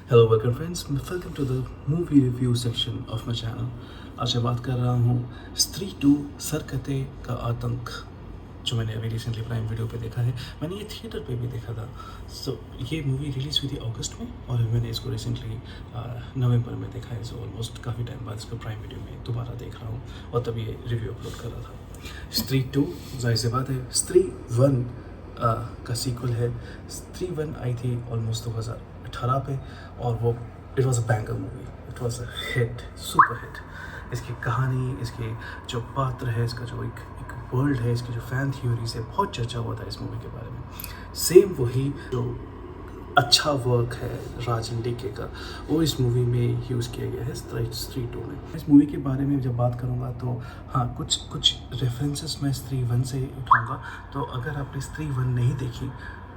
Hello welcome friends, welcome to the movie review section of my channel. आज मैं बात कर रहा हूँ स्त्री 2 सरकते का आतंक, जो मैंने अभी रिसेंटली प्राइम वीडियो पे देखा है। मैंने ये थिएटर पे भी देखा था। ये मूवी रिलीज़ हुई थी अगस्त में और मैंने इसको रिसेंटली नवंबर में देखा है। सो ऑलमोस्ट काफ़ी टाइम बाद इसको प्राइम वीडियो में दोबारा देख रहा हूँ और तभी ये रिव्यू अपलोड कर रहा था। स्त्री 2 जाहिर सी बात है, स्त्री 1 का सीक्वल है। स्त्री 1 आई थी ऑलमोस्ट 2018 पे और वो it was a banger movie, it was a hit, super hit. इसकी कहानी, इसके जो पात्र है, इसका जो एक वर्ल्ड है, इसकी जो फैन थ्योरी से बहुत चर्चा हुआ था इस मूवी के बारे में। सेम वही जो अच्छा वर्क है राजन डीके का, वो इस मूवी में यूज़ किया गया है स्त्री 2 में। इस मूवी के बारे में जब बात करूँगा तो हाँ, कुछ रेफरेंसेस मैं स्त्री 1 से उठाऊँगा। तो अगर आपने स्त्री 1 नहीं देखी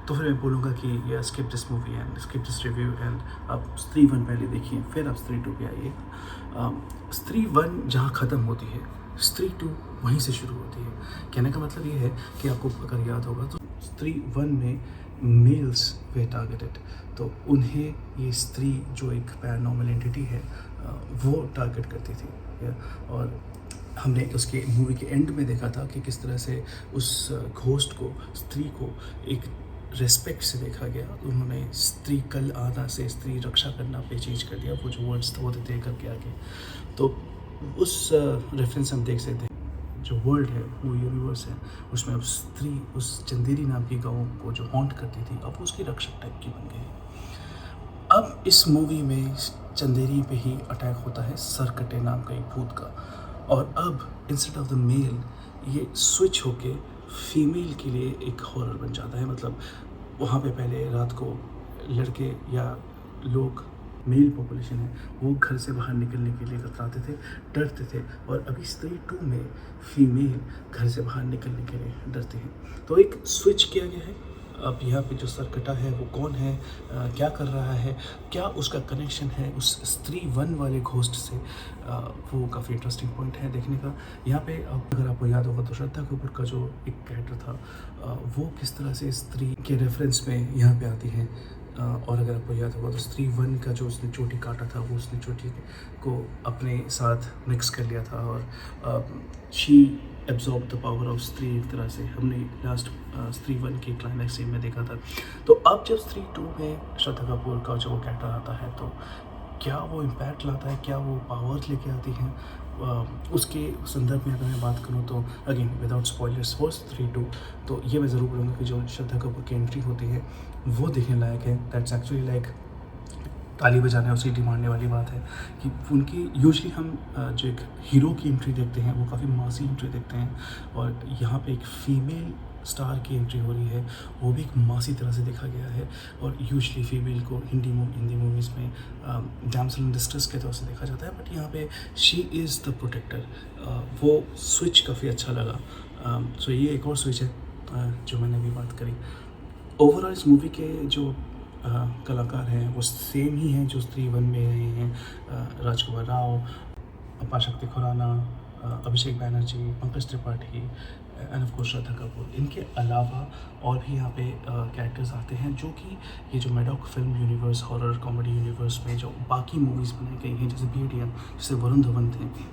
तो फिर मैं बोलूँगा कि ये skip this movie and skip this review and आप स्त्री 1 पहले देखिए, फिर आप स्त्री 2 पे आइए। स्त्री 1 जहाँ ख़त्म होती है, स्त्री 2 वहीं से शुरू होती है। कहने का मतलब ये है कि आपको अगर याद होगा तो स्त्री 1 में मेल्स वे टारगेटेड, तो उन्हें ये स्त्री जो एक पैरानॉर्मल एंटिटी है वो टारगेट करती थी। और हमने उसके मूवी के एंड में देखा था कि किस तरह से उस घोस्ट को, स्त्री को एक रिस्पेक्ट से देखा गया। उन्होंने स्त्री कल आना से स्त्री रक्षा करना पे चेंज कर दिया, वो जो वर्ड्स वो थे करके आगे। तो उस रेफरेंस हम देख सकते हैं। जो वर्ल्ड है, वो यूनिवर्स है, उसमें अब स्त्री उस चंदेरी नाम की गाँव को जो हॉन्ट करती थी, अब उसकी रक्षक टाइप की बन गई। अब इस मूवी में चंदेरी पे ही अटैक होता है सरकटे नाम का एक भूत का, और अब इंस्टेड ऑफ द मेल ये स्विच होके फीमेल के लिए एक हॉरर बन जाता है। मतलब वहाँ पे पहले रात को लड़के या लोग, मेल पॉपुलेशन है, वो घर से बाहर निकलने के लिए कतराते थे, डरते थे, और अभी स्त्री 2 में फीमेल घर से बाहर निकलने के लिए डरते हैं। तो एक स्विच किया गया है। अब यहाँ पे जो सरकटा है वो कौन है, क्या कर रहा है, क्या उसका कनेक्शन है उस स्त्री 1 वाले घोस्ट से, वो काफ़ी इंटरेस्टिंग पॉइंट है देखने का। यहाँ पे अब अगर आपको याद होगा तो श्रद्धा कपूर का जो एक कैरेक्टर था, वो किस तरह से स्त्री के रेफरेंस में यहाँ पे आती है। और अगर आपको याद होगा तो स्त्री 1 का जो उसने चोटी काटा था, वो उसने चोटी को अपने साथ मिक्स कर लिया था और she absorb the power of स्त्री। एक तरह से हमने लास्ट स्त्री 1 की क्लाइमैक्स सीन में देखा था। तो अब जब स्त्री 2 में श्रद्धा कपूर का जो कैरेक्टर आता है, तो क्या वो इम्पैक्ट लाता है, क्या वो पावर्स लेके आती हैं, उसके संदर्भ में अगर मैं बात करूँ तो अगेन विदाउट स्पॉयलर्स फॉर स्त्री 2, तो ये मैं ज़रूर बोलूँगा कि जो श्रद्धा कपूर की एंट्री होती है वो देखने लायक है। दैट्स एक्चुअली लाइक ताली बजाने और सीटी मारने वाली बात है कि उनकी यूजली हम जो एक हीरो की एंट्री देखते हैं वो काफ़ी मासी एंट्री देखते हैं, और यहाँ पे एक फीमेल स्टार की एंट्री हो रही है, वो भी एक मासी तरह से देखा गया है। और यूजली फीमेल को हिंदी मूवीज़ में डैम्सल इन डिस्ट्रेस के तौर से देखा जाता है, बट यहाँ पे शी इज़ द प्रोटेक्टर। वो स्विच काफ़ी अच्छा लगा। सो ये एक और स्विच है जो मैंने अभी बात करी। ओवरऑल इस मूवी के जो कलाकार हैं वो सेम ही हैं जो स्त्री 1 में रहे हैं। Rajkummar Rao, Aparshakti Khurana, Abhishek Banerjee, Pankaj Tripathi and of course Shraddha Kapoor. इनके अलावा और भी यहाँ पे कैरेक्टर्स आते हैं जो कि ये जो Maddock film universe, horror comedy universe में जो बाकी मूवीज़ बनाई गई हैं, जैसे बीडियम, जैसे वरुण धवन थे,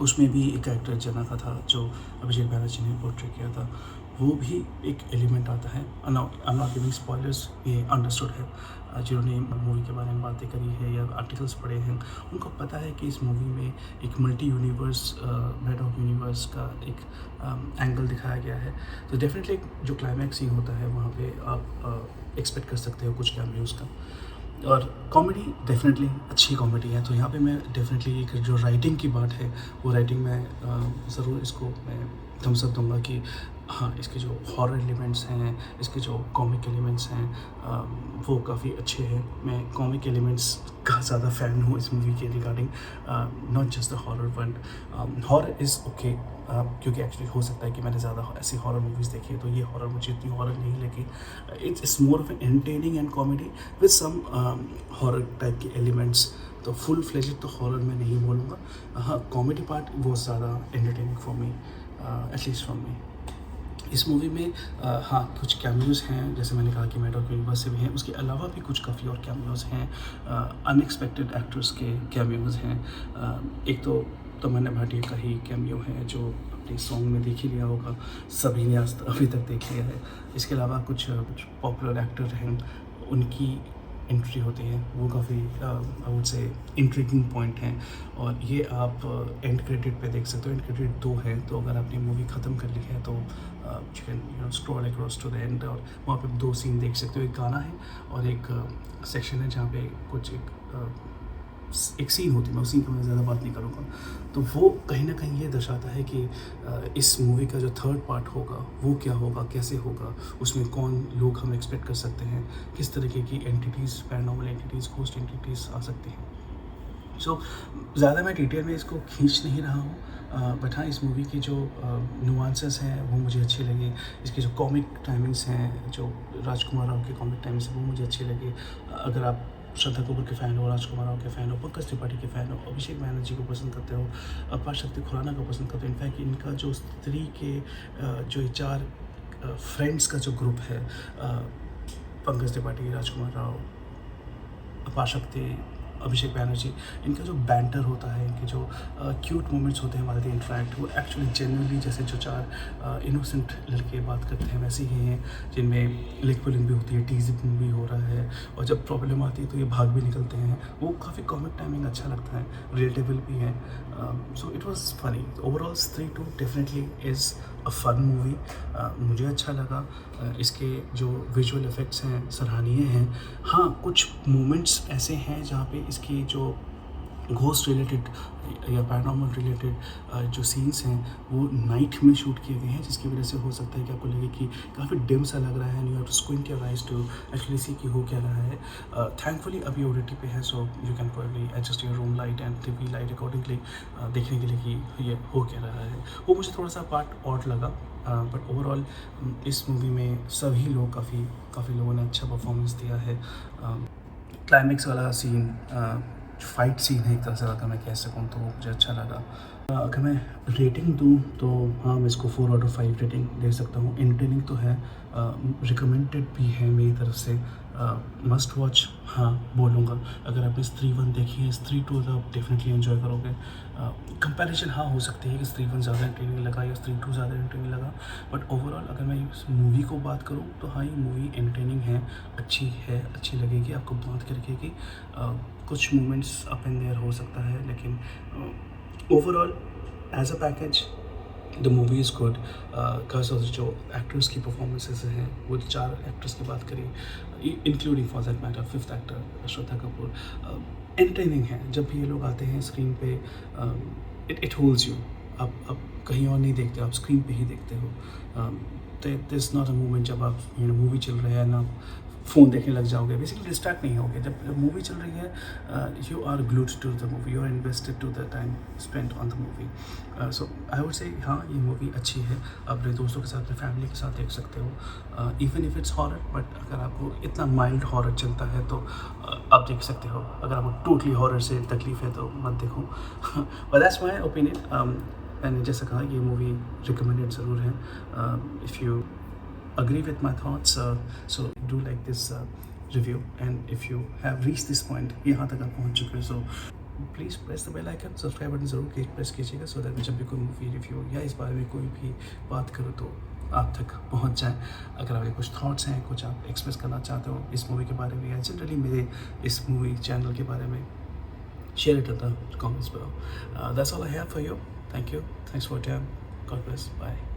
उसमें भी एक कैरेक्टर जना का था जो अभिषेक बैनर्जी ने पोर्ट्रे किया था, वो भी एक एलिमेंट आता है। I am not giving spoilers, ये अंडरस्टूड है। जिन्होंने मूवी के बारे में बातें करी है या आर्टिकल्स पढ़े हैं, उनको पता है कि इस मूवी में एक मल्टी यूनिवर्स, मेडॉक यूनिवर्स का एक एंगल दिखाया गया है। तो डेफिनेटली जो क्लाइमैक्स सीन होता है वहाँ पे आप एक्सपेक्ट कर सकते हो कुछ कैमियोज़ का। और कॉमेडी डेफिनेटली अच्छी कॉमेडी है। तो यहाँ पे मैं डेफिनेटली एक जो राइटिंग की बात है, वो राइटिंग में ज़रूर इसको मैं थम्स अप दूंगा कि हाँ, इसके जो हॉरर एलिमेंट्स हैं, इसके जो कॉमिक एलिमेंट्स हैं, वो काफ़ी अच्छे हैं। मैं कॉमिक एलिमेंट्स का ज़्यादा फ़ैन हूँ इस मूवी के regarding, not just the horror one. Horror is okay, क्योंकि एक्चुअली हो सकता है कि मैंने ज़्यादा ऐसी हॉरर मूवीज़ देखी है, तो ये हॉरर मुझे इतनी हॉरर नहीं लगी। It's more of an entertaining and comedy with some horror type के एलिमेंट्स। तो फुल फ्लेजेड तो हॉरर मैं नहीं बोलूँगा। हाँ, कॉमेडी पार्ट वो ज़्यादा entertaining for me, at least from me. इस मूवी में हाँ कुछ कैमियोज़ हैं, जैसे मैंने कहा कि मेडॉक यूनिवर्स से भी हैं, उसके अलावा भी कुछ काफ़ी और कैमियोज़ हैं। अनएक्सपेक्टेड एक्टर्स के कैमियोज़ हैं। एक तो तमन्ना भाटिया का ही कैमियो है जो अपने सॉन्ग में देख ही लिया होगा, सभी ने अभी तक देख लिया है। इसके अलावा कुछ पॉपुलर एक्टर हैं, उनकी एंट्री होती है, वो काफ़ी आई वुड से इंट्रिगिंग पॉइंट हैं। और ये आप एंड क्रेडिट पे देख सकते हो। एंड क्रेडिट 2 है, तो अगर आपने मूवी ख़त्म कर ली है तो you can scroll across to the end और वहाँ पे 2 सीन देख सकते हो। एक गाना है और एक सेक्शन है जहाँ पे कुछ एक सीन होती है, मैं उस सीन की मैं ज़्यादा बात नहीं करूँगा। तो वो कहीं न कहीं ये दर्शाता है कि इस मूवी का जो थर्ड पार्ट होगा वो क्या होगा, कैसे होगा, उसमें कौन लोग हम एक्सपेक्ट कर सकते हैं, किस तरीके की entities, paranormal entities, ghost entities आ सकती हैं। सो ज़्यादा मैं डिटेल में इसको खींच नहीं रहा हूँ, बट हाँ इस मूवी की जो नुआंसेस हैं वो मुझे अच्छे लगे। इसके जो कॉमिक टाइमिंग्स हैं, जो राजकुमार राव के कॉमिक टाइमिंग्स हैं वो मुझे अच्छे लगे। अगर आप श्रद्धा कपूर के फ़ैन हो, राजकुमार राव के फ़ैन हो, पंकज त्रिपाठी के फ़ैन हो, अभिषेक बैनर्जी को पसंद करते हो, अपार शक्ति खुराना को पसंद करते हो, इनफैक्ट इनका जो स्त्री के जो ये 4 फ्रेंड्स का जो ग्रुप है, पंकज त्रिपाठी, राजकुमार राव, अपार शक्ति, अभिषेक बैनर्जी, इनका जो बैंटर होता है, इनके जो क्यूट मोमेंट्स होते हैं वाले दे इंटरैक्ट, वो एक्चुअली जेन्युइनली जैसे जो 4 इनोसेंट लड़के बात करते हैं वैसे ही हैं, जिनमें लिक पुलिंग भी होती है, टीजिंग भी हो रहा है, और जब प्रॉब्लम आती है तो ये भाग भी निकलते हैं। वो काफ़ी कॉमिक टाइमिंग अच्छा लगता है, रिलेटेबल भी है। So it was funny. Overall Stree 2 definitely is a fun movie. मुझे अच्छा लगा। इसके जो विजुअल इफ़ेक्ट्स हैं सराहनीय हैं। हाँ, कुछ मोमेंट्स ऐसे हैं जहाँ पे इसकी जो घोस्ट रिलेटेड या पैरानॉर्मल रिलेटेड जो सीन्स हैं वो नाइट में शूट किए गए हैं, जिसकी वजह से हो सकता है कि आपको लगे कि काफ़ी डिम सा लग रहा है, and you have to squint your eyes to actually see कि हो क्या रहा है। थैंकफुली अभी ओटीटी पे है, so you can probably adjust your room light and TV light accordingly देखने के लिए कि ये हो क्या रहा है। वो मुझे थोड़ा सा पार्ट ऑड लगा, बट ओवरऑल इस मूवी में सभी लोग काफ़ी लोगों ने अच्छा परफॉर्मेंस दिया है। क्लाइमेक्स वाला सीन, जो फाइट सीन है एक तरह से अगर मैं कह सकूँ तो वो मुझे अच्छा लगा। अगर मैं रेटिंग दूँ तो हाँ मैं इसको 4 आउट ऑफ 5 रेटिंग दे सकता हूँ। एंटरटेनिंग तो है, रिकमेंडेड भी है मेरी तरफ से, मस्ट वॉच हाँ बोलूँगा। अगर आपने स्त्री 1 देखी है, स्त्री 2 तो आप डेफिनेटली एंजॉय करोगे। कंपैरिजन हाँ हो सकती है कि स्त्री 1 ज़्यादा एंटरटेनिंग लगा या स्त्री 2 ज़्यादा एंटरटेनिंग लगा, बट ओवरऑल अगर मैं इस मूवी को बात करूँ तो हाँ ये मूवी एंटरटेनिंग है, अच्छी लगेगी, आपको बात करके कि कुछ मोमेंट्स अप एंड देयर हो सकता है, लेकिन overall as a package the movie is good. खास तौर से जो एक्टर्स की परफॉर्मेंसेस हैं, वो 4 एक्टर्स की बात करें, including for that matter 5th actor Shraddha Kapoor, entertaining है। जब भी ये लोग आते हैं स्क्रीन पे, इट होल्ड्स यू। आप कहीं और नहीं देखते, आप स्क्रीन पे ही देखते हो। दिस नॉट अ मोमेंट जब आप मूवी चल रही है ना फ़ोन देखने लग जाओगे, बेसिकली डिस्ट्रैक्ट नहीं होगे। जब मूवी चल रही है you are glued to the movie, you are invested to the time spent on the movie. So I would say हाँ ये मूवी अच्छी है, अपने दोस्तों के साथ, अपने फैमिली के साथ देख सकते हो, even if it's horror, but अगर आपको इतना माइल्ड हॉरर चलता है तो आप देख सकते हो। अगर आपको टोटली हॉरर से तकलीफ है तो मत देखो। But that's my opinion. मैंने जैसा कहा ये मूवी रिकमेंडेड ज़रूर है। If you agree with my thoughts, so do like this review, and if you have reached this point, यहाँ तक आप पहुँच चुके हो, so please press the bell icon, subscribe button ज़रूर प्रेस कीजिएगा, सो दैट जब भी कोई मूवी रिव्यू या इस बारे में कोई भी बात करूँ तो आप तक पहुँच जाए। अगर आपके कुछ थॉट्स हैं, कुछ आप एक्सप्रेस करना चाहते हो इस मूवी के बारे में या जनरली मेरे इस मूवी चैनल के बारे में, share it in the comments below. That's all I have for you. Thank you. Thanks for your time. God bless. Bye.